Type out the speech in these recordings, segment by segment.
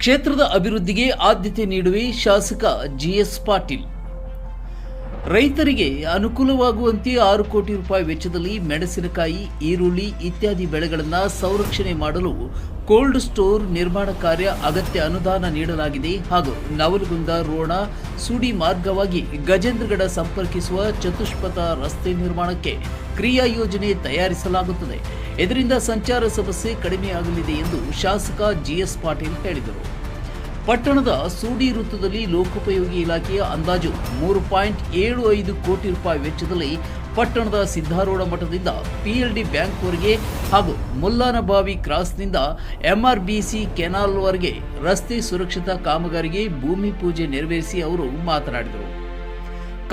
ಕ್ಷೇತ್ರದ ಅಭಿವೃದ್ಧಿಗೆ ಆದ್ಯತೆ ನೀಡುವೆ ಶಾಸಕ ಜಿಎಸ್ ಪಾಟೀಲ್. ರೈತರಿಗೆ ಅನುಕೂಲವಾಗುವಂತೆ 6 ಕೋಟಿ ರೂಪಾಯಿ ವೆಚ್ಚದಲ್ಲಿ ಮೆಣಸಿನಕಾಯಿ, ಈರುಳ್ಳಿ ಇತ್ಯಾದಿ ಬೆಳೆಗಳನ್ನು ಸಂರಕ್ಷಣೆ ಮಾಡಲು ಕೋಲ್ಡ್ ಸ್ಟೋರ್ ನಿರ್ಮಾಣ ಕಾರ್ಯ ಅಗತ್ಯ ಅನುದಾನ ನೀಡಲಾಗಿದೆ ಹಾಗೂ ನವಲಗುಂದ ರೋಣ ಸುಡಿ ಮಾರ್ಗವಾಗಿ ಗಜೇಂದ್ರಗಡ ಸಂಪರ್ಕಿಸುವ ಚತುಷ್ಪಥ ರಸ್ತೆ ನಿರ್ಮಾಣಕ್ಕೆ ಕ್ರಿಯಾ ಯೋಜನೆ ತಯಾರಿಸಲಾಗುತ್ತದೆ. ಇದರಿಂದ ಸಂಚಾರ ಸಮಸ್ಯೆ ಕಡಿಮೆಯಾಗಲಿದೆ ಎಂದು ಶಾಸಕ ಜಿಎಸ್ ಪಾಟೀಲ್ ಹೇಳಿದರು. ಪಟ್ಟಣದ ಸೂಡಿ ವೃತ್ತದಲ್ಲಿ ಲೋಕೋಪಯೋಗಿ ಇಲಾಖೆಯ ಅಂದಾಜು 3.75 ಕೋಟಿ ರೂಪಾಯಿ ವೆಚ್ಚದಲ್ಲಿ ಪಟ್ಟಣದ ಸಿದ್ದಾರೂಢ ಮಠದಿಂದ ಪಿಎಲ್ಡಿ ಬ್ಯಾಂಕ್ವರೆಗೆ ಹಾಗೂ ಮುಲ್ಲಾನಬಾವಿ ಕ್ರಾಸ್ನಿಂದ ಎಂಆರ್ಬಿಸಿ ಕೆನಾಲ್ವರೆಗೆ ರಸ್ತೆ ಸುರಕ್ಷತಾ ಕಾಮಗಾರಿಗೆ ಭೂಮಿ ಪೂಜೆ ನೆರವೇರಿಸಿ ಅವರು ಮಾತನಾಡಿದರು.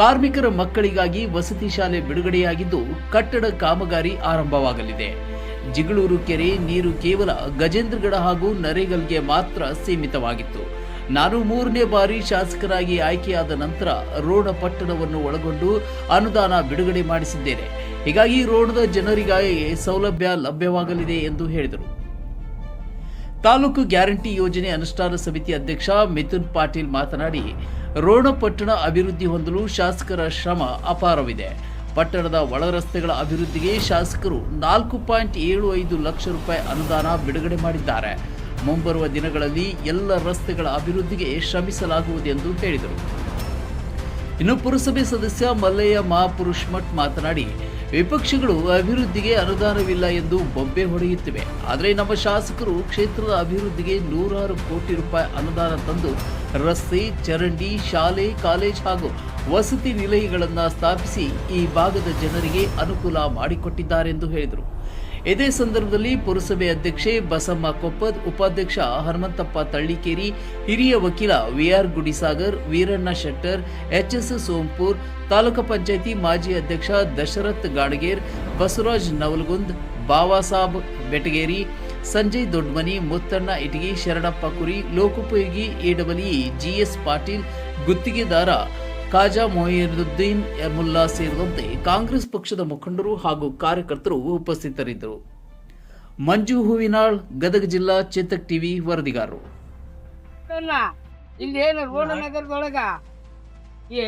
ಕಾರ್ಮಿಕರ ಮಕ್ಕಳಿಗಾಗಿ ವಸತಿ ಶಾಲೆ ಬಿಡುಗಡೆಯಾಗಿದ್ದು ಕಟ್ಟಡ ಕಾಮಗಾರಿ ಆರಂಭವಾಗಲಿದೆ. ಜಿಗಳೂರು ಕೆರೆ ನೀರು ಕೇವಲ ಗಜೇಂದ್ರಗಡ ಹಾಗೂ ನರೇಗಲ್ಗೆ ಮಾತ್ರ ಸೀಮಿತವಾಗಿತ್ತು. ನಾನು 3ನೇ ಬಾರಿ ಶಾಸಕರಾಗಿ ಆಯ್ಕೆಯಾದ ನಂತರ ರೋಣ ಪಟ್ಟಣವನ್ನು ಒಳಗೊಂಡು ಅನುದಾನ ಬಿಡುಗಡೆ ಮಾಡಿಸಿದ್ದೇನೆ. ಹೀಗಾಗಿ ರೋಣದ ಜನರಿಗಾಗಿ ಸೌಲಭ್ಯ ಲಭ್ಯವಾಗಲಿದೆ ಎಂದು ಹೇಳಿದರು. ತಾಲೂಕು ಗ್ಯಾರಂಟಿ ಯೋಜನೆ ಅನುಷ್ಠಾನ ಸಮಿತಿ ಅಧ್ಯಕ್ಷ ಮಿಥುನ್ ಪಾಟೀಲ್ ಮಾತನಾಡಿ, ರೋಣ ಪಟ್ಟಣ ಅಭಿವೃದ್ಧಿ ಹೊಂದಲು ಶಾಸಕರ ಶ್ರಮ ಅಪಾರವಿದೆ. ಪಟ್ಟಣದ ಒಳ ರಸ್ತೆಗಳ ಅಭಿವೃದ್ಧಿಗೆ ಶಾಸಕರು 4.75 ಲಕ್ಷ ರೂಪಾಯಿ ಅನುದಾನ ಬಿಡುಗಡೆ ಮಾಡಿದ್ದಾರೆ. ಮುಂಬರುವ ದಿನಗಳಲ್ಲಿ ಎಲ್ಲ ರಸ್ತೆಗಳ ಅಭಿವೃದ್ಧಿಗೆ ಶ್ರಮಿಸಲಾಗುವುದೆಂದು ಹೇಳಿದರು. ಇನ್ನು ಪುರಸಭೆ ಸದಸ್ಯ ಮಲ್ಲಯ್ಯ ಮಹಾಪುರುಷ್ ಮಠ್ ಮಾತನಾಡಿ, ವಿಪಕ್ಷಗಳು ಅಭಿವೃದ್ಧಿಗೆ ಅನುದಾನವಿಲ್ಲ ಎಂದು ಬೊಬ್ಬೆ ಹೊಡೆಯುತ್ತಿವೆ. ಆದರೆ ನಮ್ಮ ಶಾಸಕರು ಕ್ಷೇತ್ರದ ಅಭಿವೃದ್ಧಿಗೆ 106 ಕೋಟಿ ರೂಪಾಯಿ ಅನುದಾನ ತಂದು ರಸ್ತೆ, ಚರಂಡಿ, ಶಾಲೆ, ಕಾಲೇಜ್ ಹಾಗೂ ವಸತಿ ನಿಲಯಗಳನ್ನು ಸ್ಥಾಪಿಸಿ ಈ ಭಾಗದ ಜನರಿಗೆ ಅನುಕೂಲ ಮಾಡಿಕೊಟ್ಟಿದ್ದಾರೆಂದು ಹೇಳಿದರು. ಇದೇ ಸಂದರ್ಭದಲ್ಲಿ ಪುರಸಭೆ ಅಧ್ಯಕ್ಷೆ ಬಸಮ್ಮ ಕೊಪ್ಪದ್, ಉಪಾಧ್ಯಕ್ಷ ಹನುಮಂತಪ್ಪ ತಳ್ಳಿಕೇರಿ, ಹಿರಿಯ ವಕೀಲ ವಿಆರ್ ಗುಡಿಸಾಗರ್, ವೀರಣ್ಣ ಶೆಟ್ಟರ್, ಎಚ್ಎಸ್ ಸೋಂಪುರ್, ತಾಲೂಕು ಪಂಚಾಯಿತಿ ಮಾಜಿ ಅಧ್ಯಕ್ಷ ದಶರಥ್ ಗಾಡಗೇರ್, ಬಸವರಾಜ್ ನವಲಗುಂದ್, ಬಾವಾಸಾಬ್ ಬೆಟಗೇರಿ, ಸಂಜಯ್ ದೊಡ್ಡಮನಿ, ಮುತ್ತಣ್ಣ ಇಟಗಿ, ಶರಣಪ್ಪ ಕುರಿ, ಲೋಕೋಪಯೋಗಿ ಎಡಬಲಿ ಜಿಎಸ್ ಪಾಟೀಲ್, ಗುತ್ತಿಗೆದಾರ ಖಾಜಾ ಮೊಹಿಯುದ್ದೀನ್ ಮುಲ್ಲಾ ಸೇರಿದಂತೆ ಕಾಂಗ್ರೆಸ್ ಪಕ್ಷದ ಮುಖಂಡರು ಹಾಗೂ ಕಾರ್ಯಕರ್ತರು ಉಪಸ್ಥಿತರಿದ್ದರು. ಮಂಜು ಹೂವಿನಾಳ್, ಗದಗ ಜಿಲ್ಲಾ, ಚೇತಕ್ ಟಿವಿ ವರದಿಗಾರರು. ಇಲ್ಲೇನು ರೋಣ ನಗರದೊಳಗ ಈ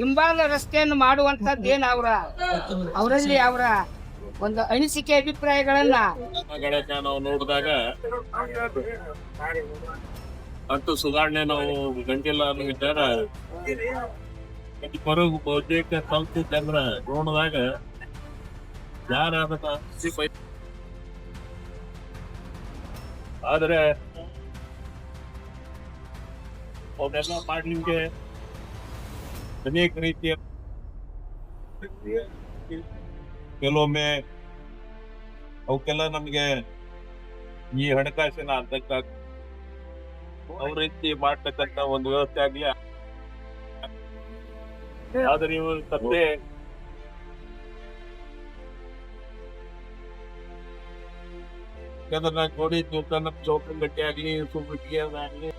ಹಿಂಬಾಲ ರಸ್ತೆಯನ್ನು ಮಾಡುವಂತದ್ದೇನು ಅವರಲ್ಲಿ ಅವರ ಒಂದು ಅನಿಸಿಕೆ ಅಭಿಪ್ರಾಯಗಳನ್ನ ನಾವು ನೋಡಿದಾಗ ಅಷ್ಟು ಸುಧಾರಣೆ ನಾವು ಗಂಟಿಲ್ಲ ಇದ್ದಾರ ಹೊರಗು ಬಹುತೇಕ ಕಲ್ತಿದ್ದಂದ್ರ ರೋಣದಾಗ ಯಾರಾದ ಆದ್ರೆ ಅವನ್ನೆಲ್ಲ ಮಾಡ್ಲಿಕ್ಕೆ ಅನೇಕ ರೀತಿಯ ಕೆಲವೊಮ್ಮೆ ಅವಕ್ಕೆಲ್ಲ ನಮ್ಗೆ ಈ ಹಣಕಾಸಿನ ಅಂತಕ್ಕ ಅವ್ರ ರೀತಿ ಮಾಡ್ತಕ್ಕಂತ ಒಂದು ವ್ಯವಸ್ಥೆ ಆಗ್ಲಿ. ಆದ್ರೆ ನೀವು ಸದ್ಯ ನೋಡಿ ನಮ್ಮ ಚೌಕನ್ ಗಟ್ಟಿ ಆಗ್ಲಿ, ಸುಬ್ಬಿಟ್ಟಿಗೆ ಆಗ್ಲಿ